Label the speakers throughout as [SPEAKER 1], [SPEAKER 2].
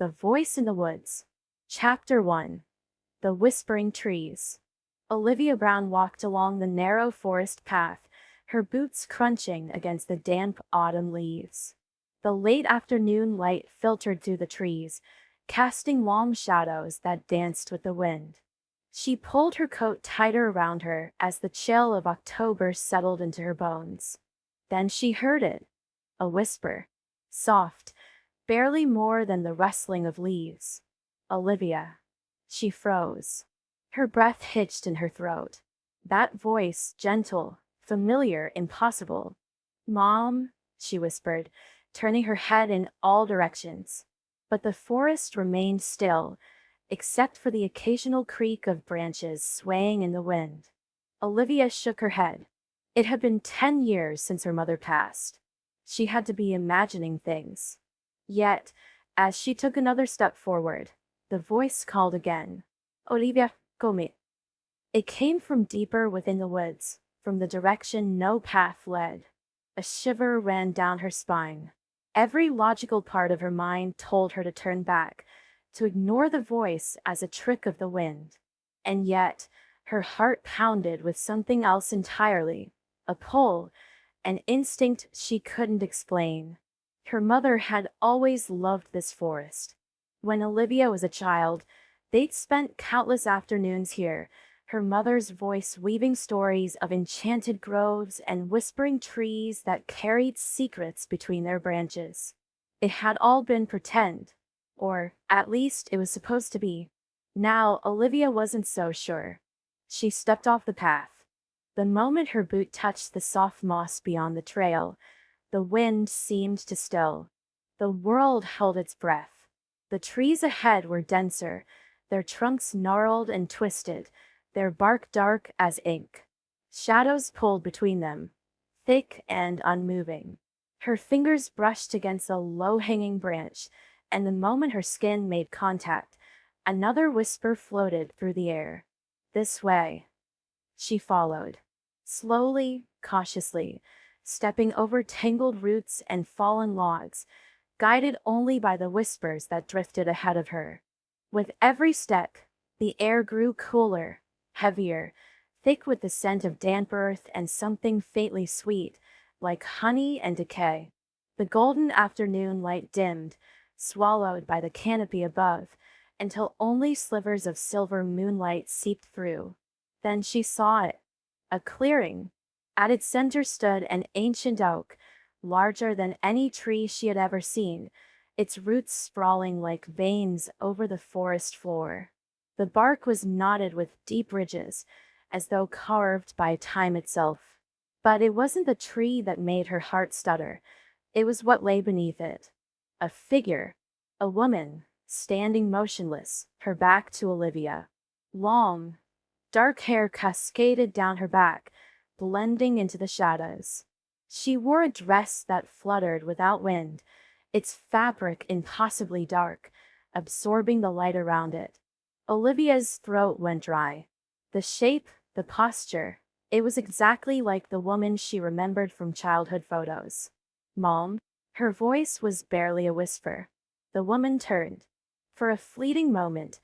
[SPEAKER 1] The Voice in the Woods. Chapter 1. The Whispering Trees. Olivia Brown walked along the narrow forest path, her boots crunching against the damp autumn leaves. The late afternoon light filtered through the trees, casting long shadows that danced with the wind. She pulled her coat tighter around her as the chill of October settled into her bones. Then she heard it, a whisper, soft, barely more than the rustling of leaves. Olivia. She froze. Her breath hitched in her throat. That voice, gentle, familiar, impossible. "Mom," she whispered, turning her head in all directions. But the forest remained still, except for the occasional creak of branches swaying in the wind. Olivia shook her head. It had been 10 years since her mother passed. She had to be imagining things. Yet, as she took another step forward, the voice called again. "Olivia, come." It came from deeper within the woods, from the direction no path led. A shiver ran down her spine. Every logical part of her mind told her to turn back, to ignore the voice as a trick of the wind. And yet, her heart pounded with something else entirely, a pull, an instinct she couldn't explain. Her mother had always loved this forest. When Olivia was a child, they'd spent countless afternoons here, her mother's voice weaving stories of enchanted groves and whispering trees that carried secrets between their branches. It had all been pretend, or at least it was supposed to be. Now Olivia wasn't so sure. She stepped off the path. The moment her boot touched the soft moss beyond the trail, the wind seemed to still. The world held its breath. The trees ahead were denser, their trunks gnarled and twisted, their bark dark as ink. Shadows pulled between them, thick and unmoving. Her fingers brushed against a low-hanging branch, and the moment her skin made contact, another whisper floated through the air. "This way." She followed. Slowly, cautiously, stepping over tangled roots and fallen logs, guided only by the whispers that drifted ahead of her. With every step, the air grew cooler, heavier, thick with the scent of damp earth and something faintly sweet, like honey and decay. The golden afternoon light dimmed, swallowed by the canopy above, until only slivers of silver moonlight seeped through. Then she saw it. A clearing. At its center stood an ancient oak, larger than any tree she had ever seen, its roots sprawling like veins over the forest floor. The bark was knotted with deep ridges, as though carved by time itself. But it wasn't the tree that made her heart stutter. It was what lay beneath it. A figure. A woman, standing motionless, her back to Olivia. Long, dark hair cascaded down her back, blending into the shadows. She wore a dress that fluttered without wind, its fabric impossibly dark, absorbing the light around it. Olivia's throat went dry. The shape, the posture, it was exactly like the woman she remembered from childhood photos. "Mom?" Her voice was barely a whisper. The woman turned. For a fleeting moment,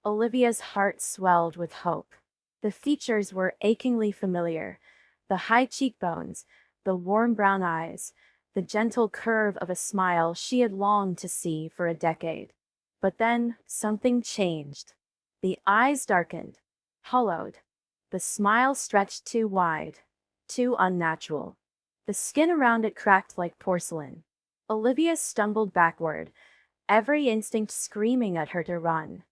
[SPEAKER 1] Olivia's heart swelled with hope. The features were achingly familiar. The high cheekbones, the warm brown eyes, the gentle curve of a smile she had longed to see for a decade. But then something changed. The eyes darkened, hollowed. The smile stretched too wide, too unnatural. The skin around it cracked like porcelain. Olivia stumbled backward, every instinct screaming at her to run.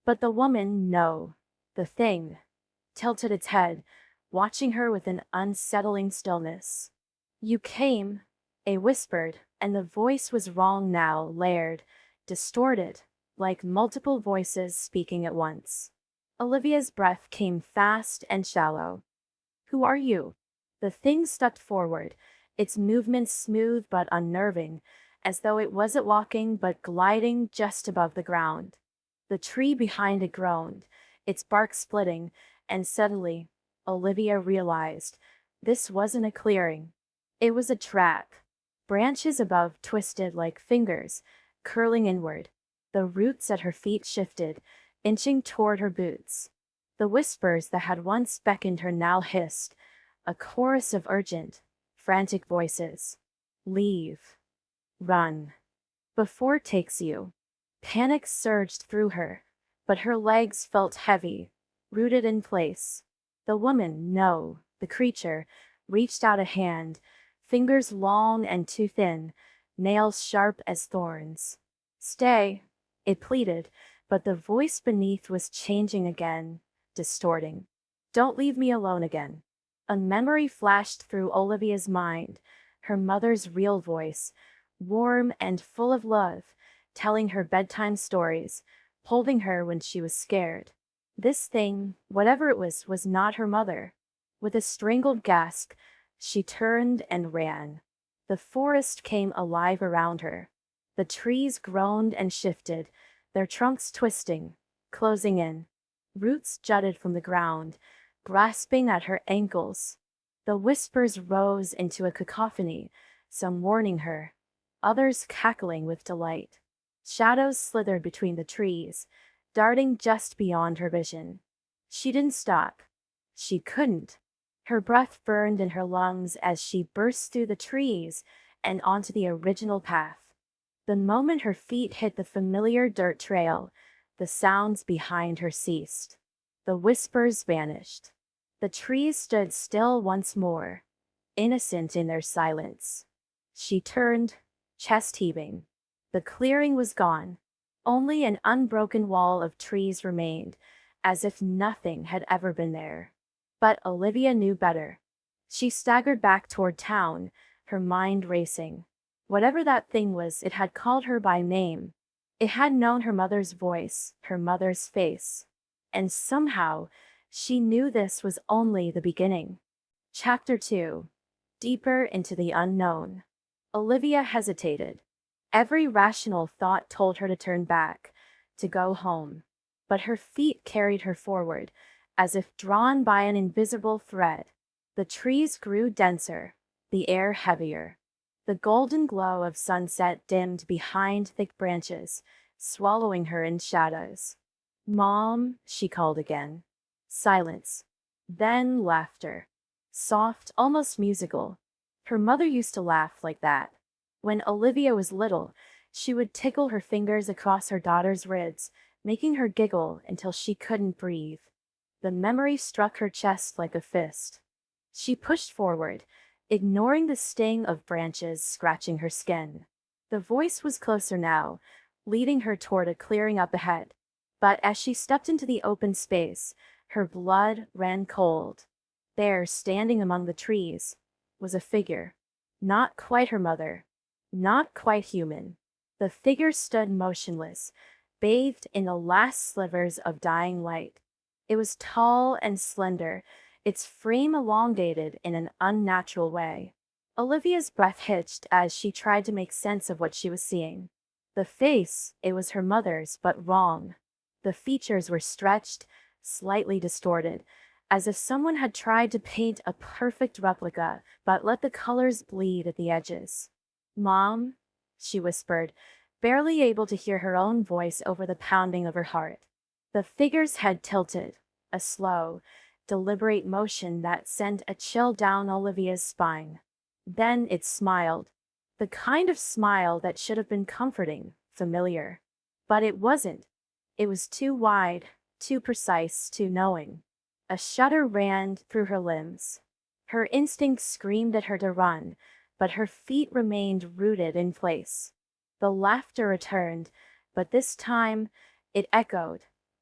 [SPEAKER 1] But the woman, no, the thing, tilted its head, watching her with an unsettling stillness. "You came," it whispered, and the voice was wrong now, layered, distorted, like multiple voices speaking at once. Olivia's breath came fast and shallow. "Who are you?" The thing stepped forward, its movements smooth but unnerving, as though it wasn't walking but gliding just above the ground. The tree behind it groaned, its bark splitting, and suddenly, Olivia realized, this wasn't a clearing. It was a trap. Branches above twisted like fingers, curling inward. The roots at her feet shifted, inching toward her boots. The whispers that had once beckoned her now hissed, a chorus of urgent, frantic voices. Leave. Run. Before it takes you. Panic surged through her, but her legs felt heavy, rooted in place. The woman, no, the creature, reached out a hand, fingers long and too thin, nails sharp as thorns. Stay, it pleaded, but the voice beneath was changing again, distorting. Don't leave me alone again. A memory flashed through Olivia's mind, her mother's real voice, warm and full of love, telling her bedtime stories, holding her when she was scared. This thing, whatever it was not her mother. With a strangled gasp, she turned and ran. The forest came alive around her. The trees groaned and shifted, their trunks twisting, closing in. Roots jutted from the ground, grasping at her ankles. The whispers rose into a cacophony, some warning her, others cackling with delight. Shadows slithered between the trees, darting just beyond her vision. She didn't stop. She couldn't. Her breath burned in her lungs as she burst through the trees and onto the original path. The moment her feet hit the familiar dirt trail, the sounds behind her ceased. The whispers vanished. The trees stood still once more, innocent in their silence. She turned, chest heaving. The clearing was gone. Only an unbroken wall of trees remained, as if nothing had ever been there. But Olivia knew better. She staggered back toward town, her mind racing. Whatever that thing was, it had called her by name. It had known her mother's voice, her mother's face. And somehow, she knew this was only the beginning. Chapter 2. Deeper into the unknown. Olivia hesitated. Every rational thought told her to turn back, to go home. But her feet carried her forward, as if drawn by an invisible thread. The trees grew denser, the air heavier. The golden glow of sunset dimmed behind thick branches, swallowing her in shadows. "Mom," she called again. Silence. Then laughter. Soft, almost musical. Her mother used to laugh like that. When Olivia was little, she would tickle her fingers across her daughter's ribs, making her giggle until she couldn't breathe. The memory struck her chest like a fist. She pushed forward, ignoring the sting of branches scratching her skin. The voice was closer now, leading her toward a clearing up ahead. But as she stepped into the open space, her blood ran cold. There, standing among the trees, was a figure. Not quite her mother. Not quite human. The figure stood motionless, bathed in the last slivers of dying light. It was tall and slender, its frame elongated in an unnatural way. Olivia's breath hitched as she tried to make sense of what she was seeing. The face, it was her mother's, but wrong. The features were stretched, slightly distorted, as if someone had tried to paint a perfect replica, but let the colors bleed at the edges. "Mom," she whispered, barely able to hear her own voice over the pounding of her heart. The figure's head tilted, a slow, deliberate motion that sent a chill down Olivia's spine. Then it smiled. The kind of smile that should have been comforting, familiar. But it wasn't. It was too wide, too precise, too knowing. A shudder ran through her limbs. Her instincts screamed at her to run, but her feet remained rooted in place. The laughter returned, but this time it echoed,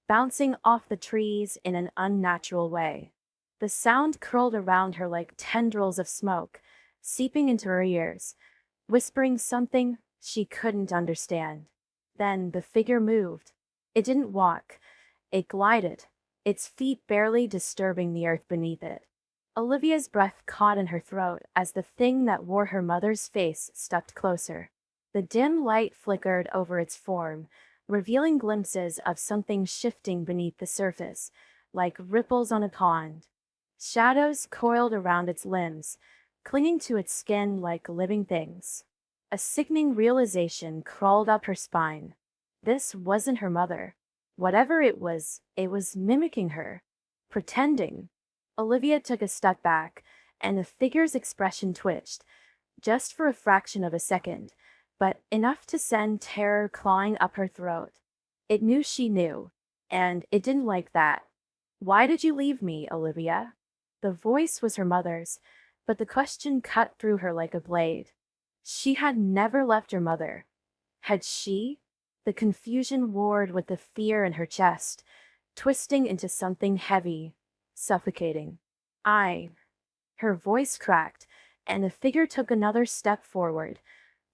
[SPEAKER 1] bouncing off the trees in an unnatural way. The sound curled around her like tendrils of smoke, seeping into her ears, whispering something she couldn't understand. Then the figure moved. It didn't walk. It glided, its feet barely disturbing the earth beneath it. Olivia's breath caught in her throat as the thing that wore her mother's face stepped closer. The dim light flickered over its form, revealing glimpses of something shifting beneath the surface, like ripples on a pond. Shadows coiled around its limbs, clinging to its skin like living things. A sickening realization crawled up her spine. This wasn't her mother. Whatever it was mimicking her. Pretending. Olivia took a step back, and the figure's expression twitched, just for a fraction of a second, but enough to send terror clawing up her throat. It knew she knew, and it didn't like that. Why did you leave me, Olivia? The voice was her mother's, but the question cut through her like a blade. She had never left her mother. Had she? The confusion warred with the fear in her chest, twisting into something heavy, suffocating. I. Her voice cracked, and the figure took another step forward,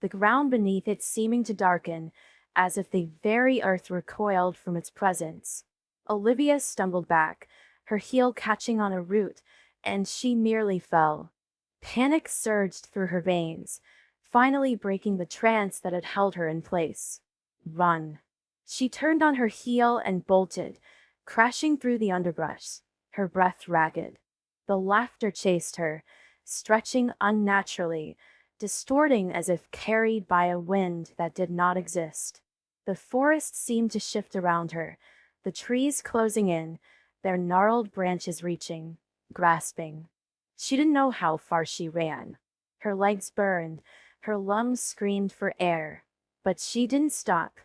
[SPEAKER 1] the ground beneath it seeming to darken, as if the very earth recoiled from its presence. Olivia stumbled back, her heel catching on a root, and she nearly fell. Panic surged through her veins, finally breaking the trance that had held her in place. Run. She turned on her heel and bolted, crashing through the underbrush, her breath ragged. The laughter chased her, stretching unnaturally, distorting as if carried by a wind that did not exist. The forest seemed to shift around her, the trees closing in, their gnarled branches reaching, grasping. She didn't know how far she ran. Her legs burned, her lungs screamed for air. But she didn't stop.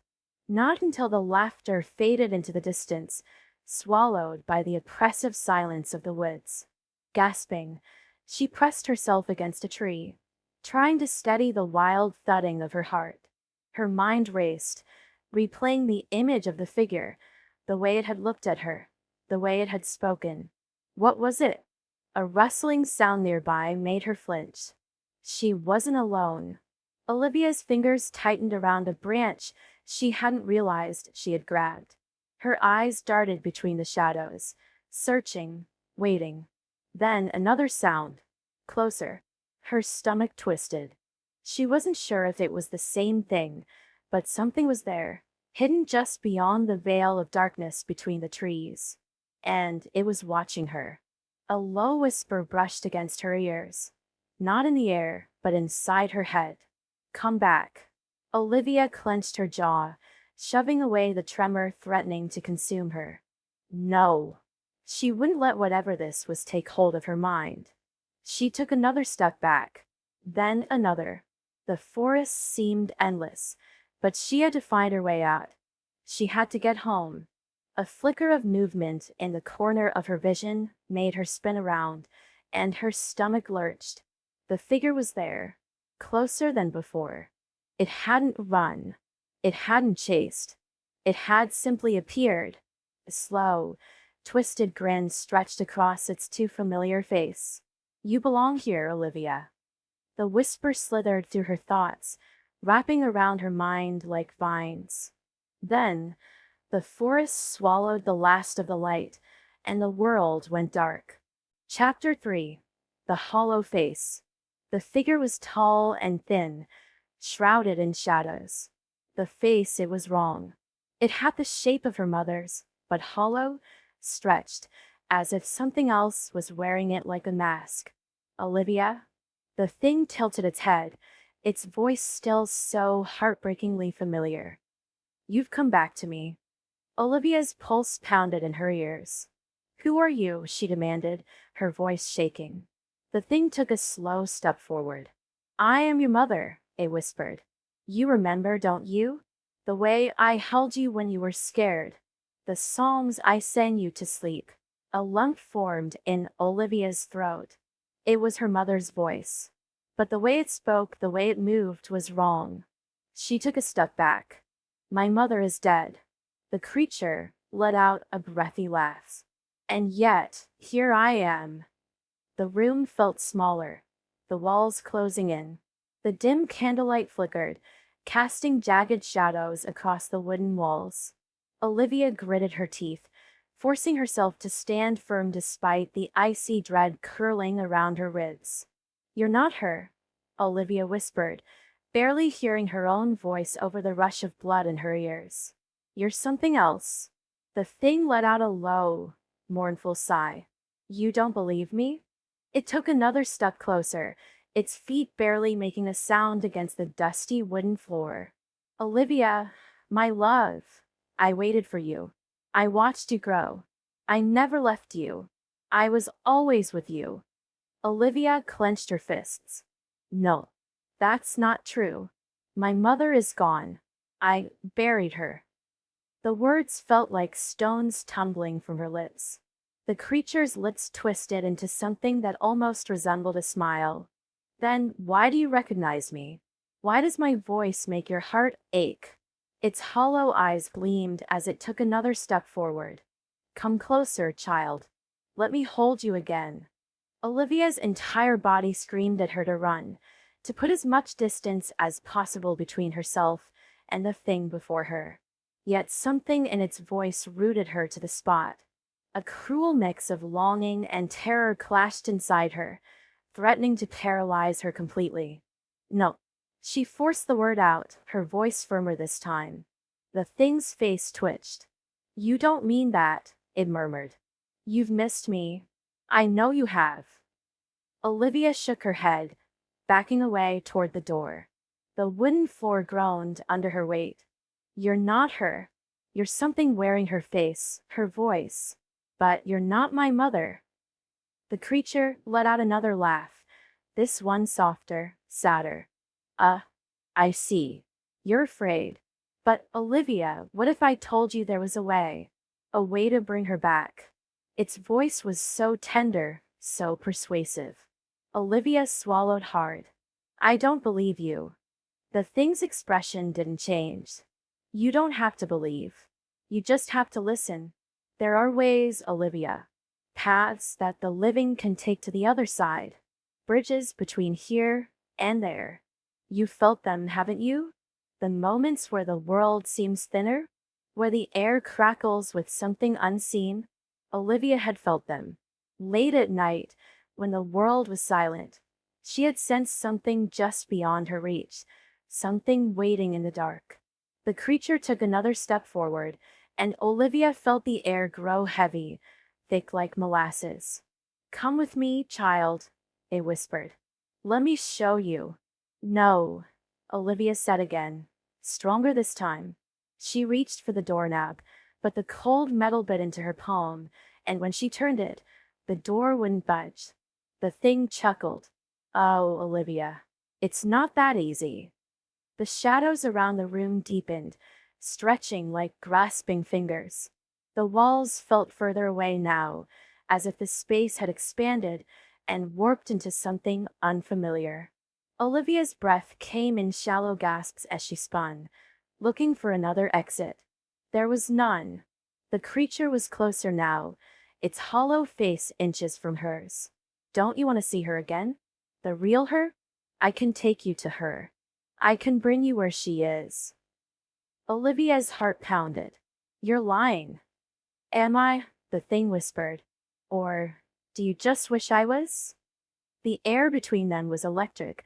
[SPEAKER 1] Not until the laughter faded into the distance, swallowed by the oppressive silence of the woods. Gasping, she pressed herself against a tree, trying to steady the wild thudding of her heart. Her mind raced, replaying the image of the figure, the way it had looked at her, the way it had spoken. What was it? A rustling sound nearby made her flinch. She wasn't alone. Olivia's fingers tightened around a branch she hadn't realized she had grabbed. Her eyes darted between the shadows, searching, waiting. Then another sound. Closer. Her stomach twisted. She wasn't sure if it was the same thing, but something was there, hidden just beyond the veil of darkness between the trees. And it was watching her. A low whisper brushed against her ears. Not in the air, but inside her head. Come back. Olivia clenched her jaw, shoving away the tremor threatening to consume her. No. She wouldn't let whatever this was take hold of her mind. She took another step back, then another. The forest seemed endless, but she had to find her way out. She had to get home. A flicker of movement in the corner of her vision made her spin around, and her stomach lurched. The figure was there, closer than before. It hadn't run. It hadn't chased. It had simply appeared. A slow, twisted grin stretched across its too familiar face. You belong here, Olivia. The whisper slithered through her thoughts, wrapping around her mind like vines. Then, the forest swallowed the last of the light, and the world went dark. Chapter 3. The Hollow Face. The figure was tall and thin, shrouded in shadows. The face, it was wrong. It had the shape of her mother's, but hollow, stretched, as if something else was wearing it like a mask. Olivia? The thing tilted its head, its voice still so heartbreakingly familiar. You've come back to me. Olivia's pulse pounded in her ears. Who are you? She demanded, her voice shaking. The thing took a slow step forward. I am your mother, it whispered. You remember, don't you? The way I held you when you were scared. The songs I sang you to sleep. A lump formed in Olivia's throat. It was her mother's voice. But the way it spoke, the way it moved, was wrong. She took a step back. My mother is dead. The creature let out a breathy laugh. And yet, here I am. The room felt smaller, the walls closing in. The dim candlelight flickered, casting jagged shadows across the wooden walls. Olivia gritted her teeth, forcing herself to stand firm despite the icy dread curling around her ribs. You're not her, Olivia whispered, barely hearing her own voice over the rush of blood in her ears. You're something else. The thing let out a low, mournful sigh. You don't believe me? It took another step closer, its feet barely making a sound against the dusty wooden floor. Olivia, My love, I waited for you. I watched you grow. I never left you. I was always with you. Olivia clenched her fists. No, that's not true. My mother is gone. I buried her. The words felt like stones tumbling from her lips. The creature's lips twisted into something that almost resembled a smile. Then, why do you recognize me? Why does my voice make your heart ache? Its hollow eyes gleamed as it took another step forward. Come closer, child. Let me hold you again. Olivia's entire body screamed at her to run, to put as much distance as possible between herself and the thing before her. Yet something in its voice rooted her to the spot. A cruel mix of longing and terror clashed inside her, threatening to paralyze her completely. No. She forced the word out, her voice firmer this time. The thing's face twitched. You don't mean that, it murmured. You've missed me. I know you have. Olivia shook her head, backing away toward the door. The wooden floor groaned under her weight. You're not her. You're something wearing her face, her voice. But you're not my mother. The creature let out another laugh, this one softer, sadder. I see. You're afraid. But, Olivia, what if I told you there was a way? A way to bring her back? Its voice was so tender, so persuasive. Olivia swallowed hard. I don't believe you. The thing's expression didn't change. You don't have to believe. You just have to listen. There are ways, Olivia. Paths that the living can take to the other side. Bridges between here and there. You've felt them, haven't you? The moments where the world seems thinner? Where the air crackles with something unseen? Olivia had felt them. Late at night, when the world was silent, she had sensed something just beyond her reach, something waiting in the dark. The creature took another step forward, and Olivia felt the air grow heavy, thick like molasses. Come with me, child, it whispered. Let me show you. No, Olivia said again, stronger this time. She reached for the doorknob, but the cold metal bit into her palm, and when she turned it, the door wouldn't budge. The thing chuckled. Oh, Olivia, it's not that easy. The shadows around the room deepened, stretching like grasping fingers. The walls felt further away now, as if the space had expanded and warped into something unfamiliar. Olivia's breath came in shallow gasps as she spun, looking for another exit. There was none. The creature was closer now, its hollow face inches from hers. Don't you want to see her again? The real her? I can take you to her. I can bring you where she is. Olivia's heart pounded. You're lying. Am I? The thing whispered. Or, do you just wish I was? The air between them was electric,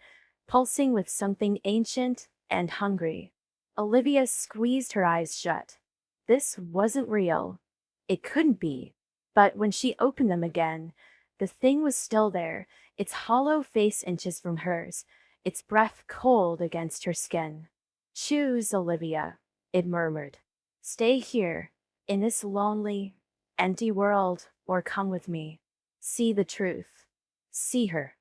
[SPEAKER 1] pulsing with something ancient and hungry. Olivia squeezed her eyes shut. This wasn't real. It couldn't be. But when she opened them again, the thing was still there, its hollow face inches from hers, its breath cold against her skin. Choose, Olivia, it murmured. Stay here, in this lonely, empty world, or come with me. See the truth. See her.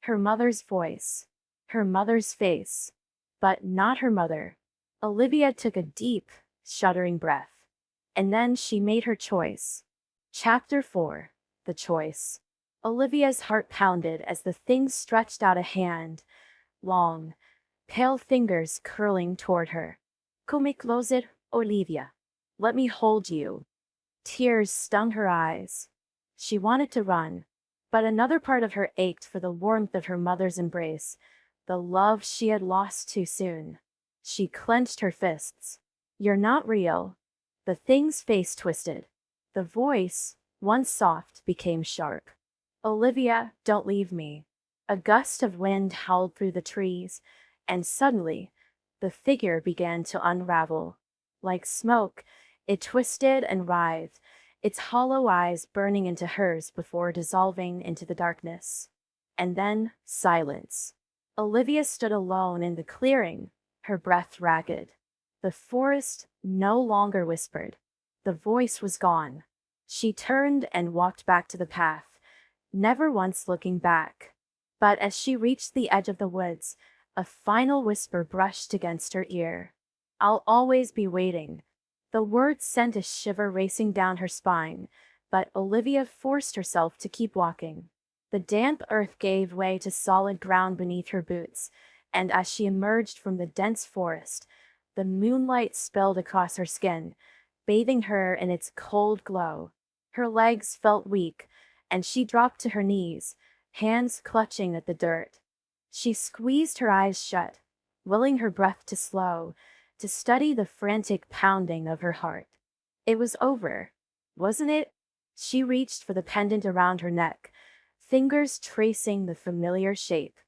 [SPEAKER 1] Her mother's voice. Her mother's face. But not her mother. Olivia took a deep, shuddering breath. And then she made her choice. Chapter 4. The Choice. Olivia's heart pounded as the thing stretched out a hand, long, pale fingers curling toward her. Come closer, Olivia. Let me hold you. Tears stung her eyes. She wanted to run, but another part of her ached for the warmth of her mother's embrace, the love she had lost too soon. She clenched her fists. You're not real. The thing's face twisted. The voice, once soft, became sharp. Olivia, don't leave me. A gust of wind howled through the trees, and suddenly, the figure began to unravel. Like smoke, it twisted and writhed, its hollow eyes burning into hers before dissolving into the darkness. And then, silence. Olivia stood alone in the clearing, her breath ragged. The forest no longer whispered. The voice was gone. She turned and walked back to the path, never once looking back. But as she reached the edge of the woods, a final whisper brushed against her ear. "I'll always be waiting." The words sent a shiver racing down her spine, but Olivia forced herself to keep walking. The damp earth gave way to solid ground beneath her boots, and as she emerged from the dense forest, the moonlight spilled across her skin, bathing her in its cold glow. Her legs felt weak, and she dropped to her knees, hands clutching at the dirt. She squeezed her eyes shut, willing her breath to slow, to study the frantic pounding of her heart. It was over, wasn't it? She reached for the pendant around her neck, fingers tracing the familiar shape.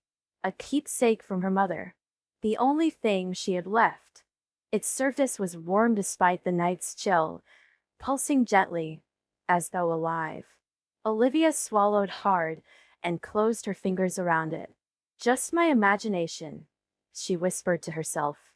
[SPEAKER 1] A keepsake from her mother. The only thing she had left. Its surface was warm despite the night's chill, pulsing gently, as though alive. Olivia swallowed hard and closed her fingers around it. "Just my imagination," she whispered to herself.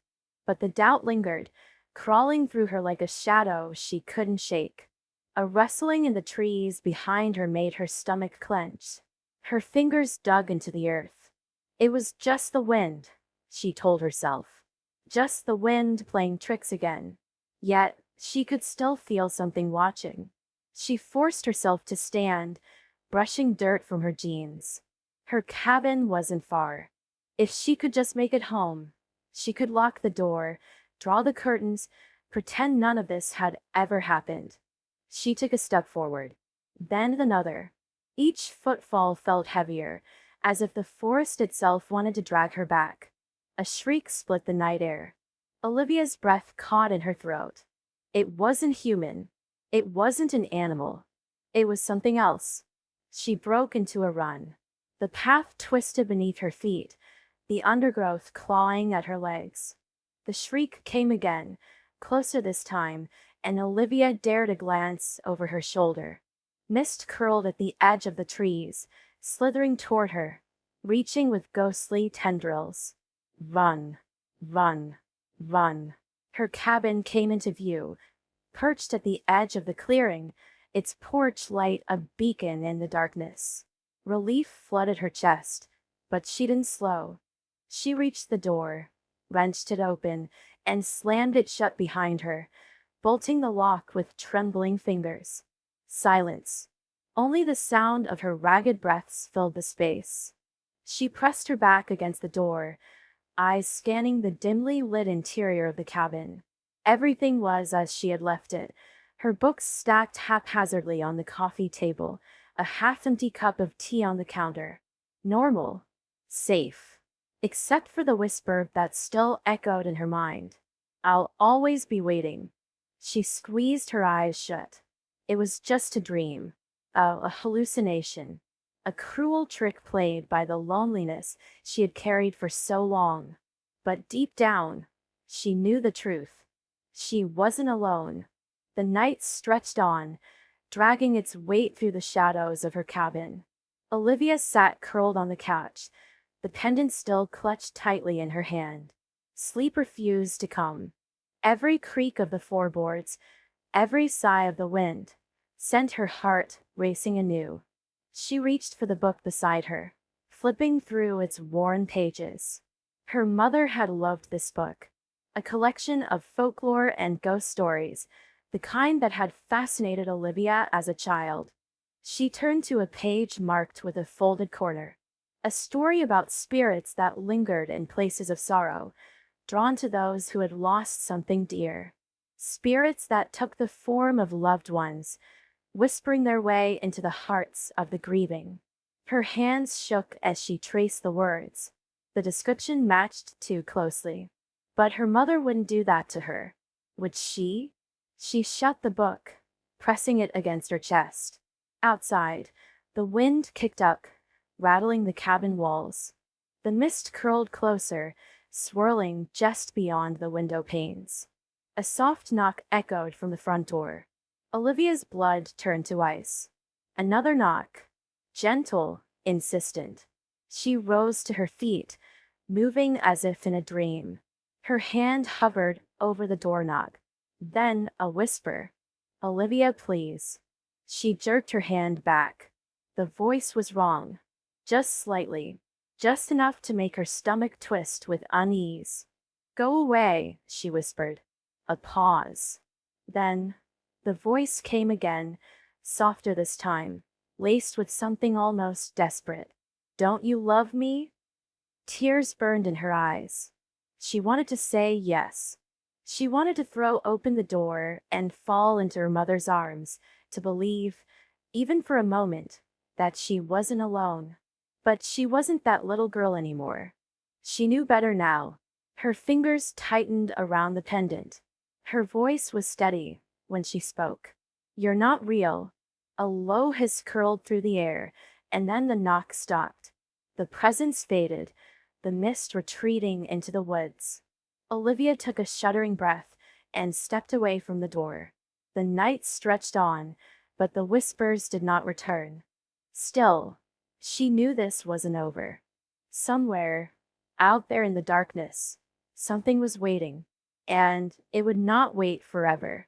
[SPEAKER 1] But the doubt lingered, crawling through her like a shadow she couldn't shake. A rustling in the trees behind her made her stomach clench. Her fingers dug into the earth. It was just the wind, she told herself. Just the wind playing tricks again. Yet, she could still feel something watching. She forced herself to stand, brushing dirt from her jeans. Her cabin wasn't far. If she could just make it home, she could lock the door, draw the curtains, pretend none of this had ever happened. She took a step forward, then another. Each footfall felt heavier, as if the forest itself wanted to drag her back. A shriek split the night air. Olivia's breath caught in her throat. It wasn't human. It wasn't an animal. It was something else. She broke into a run. The path twisted beneath her feet, the undergrowth clawing at her legs. The shriek came again, closer this time, and Olivia dared a glance over her shoulder. Mist curled at the edge of the trees, slithering toward her, reaching with ghostly tendrils. Run, run, run. Her cabin came into view, perched at the edge of the clearing, its porch light a beacon in the darkness. Relief flooded her chest, but she didn't slow. She reached the door, wrenched it open, and slammed it shut behind her, bolting the lock with trembling fingers. Silence. Only the sound of her ragged breaths filled the space. She pressed her back against the door, eyes scanning the dimly lit interior of the cabin. Everything was as she had left it, her books stacked haphazardly on the coffee table, a half-empty cup of tea on the counter. Normal. Safe. Except for the whisper that still echoed in her mind. "I'll always be waiting." She squeezed her eyes shut. It was just a dream. A hallucination. A cruel trick played by the loneliness she had carried for so long. But deep down, she knew the truth. She wasn't alone. The night stretched on, dragging its weight through the shadows of her cabin. Olivia sat curled on the couch, the pendant still clutched tightly in her hand. Sleep refused to come. Every creak of the floorboards, every sigh of the wind, sent her heart racing anew. She reached for the book beside her, flipping through its worn pages. Her mother had loved this book, a collection of folklore and ghost stories, the kind that had fascinated Olivia as a child. She turned to a page marked with a folded corner, a story about spirits that lingered in places of sorrow, drawn to those who had lost something dear. Spirits that took the form of loved ones, whispering their way into the hearts of the grieving. Her hands shook as she traced the words. The description matched too closely. But her mother wouldn't do that to her. Would she? She shut the book, pressing it against her chest. Outside, the wind kicked up, rattling the cabin walls. The mist curled closer, swirling just beyond the window panes. A soft knock echoed from the front door. Olivia's blood turned to ice. Another knock. Gentle, insistent. She rose to her feet, moving as if in a dream. Her hand hovered over the doorknob. Then a whisper. Olivia, please. She jerked her hand back. The voice was wrong. Just slightly. Just enough to make her stomach twist with unease. Go away, she whispered. A pause. Then, the voice came again, softer this time, laced with something almost desperate. Don't you love me? Tears burned in her eyes. She wanted to say yes. She wanted to throw open the door and fall into her mother's arms, to believe, even for a moment, that she wasn't alone. But she wasn't that little girl anymore. She knew better now. Her fingers tightened around the pendant. Her voice was steady when she spoke. You're not real. A low hiss curled through the air, and then the knock stopped. The presence faded, the mist retreating into the woods. Olivia took a shuddering breath and stepped away from the door. The night stretched on, but the whispers did not return. Still, she knew this wasn't over. Somewhere, out there in the darkness, something was waiting, and it would not wait forever.